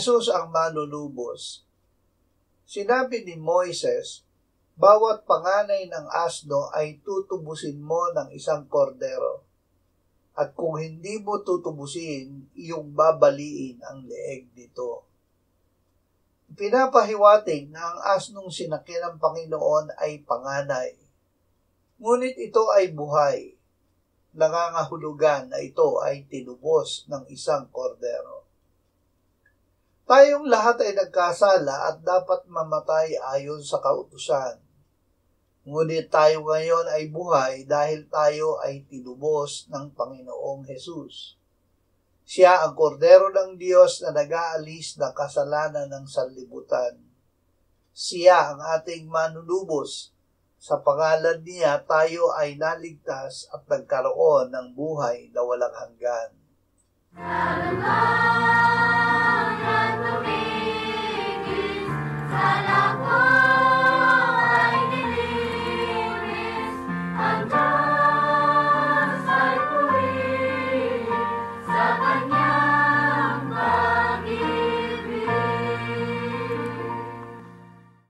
Jesus ang manunubos. Sinabi ni Moises, bawat panganay ng asno ay tutubusin mo ng isang kordero. At kung hindi mo tutubusin, iyong babaliin ang leeg nito. Pinapahiwatig na ang asnong sinakyan ng Panginoon ay panganay. Ngunit ito ay buhay. Nangangahulugan na ito ay tinubos ng isang kordero. Tayong lahat ay nagkasala at dapat mamatay ayon sa kautusan. Ngunit tayo ngayon ay buhay dahil tayo ay tinubos ng Panginoong Hesus. Siya ang kordero ng Diyos na nag-aalis ng kasalanan ng sanlibutan. Siya ang ating manunubos. Sa pangalan niya, tayo ay naligtas at nagkaroon ng buhay na walang hanggan. Salamat at tumigil sa lahat.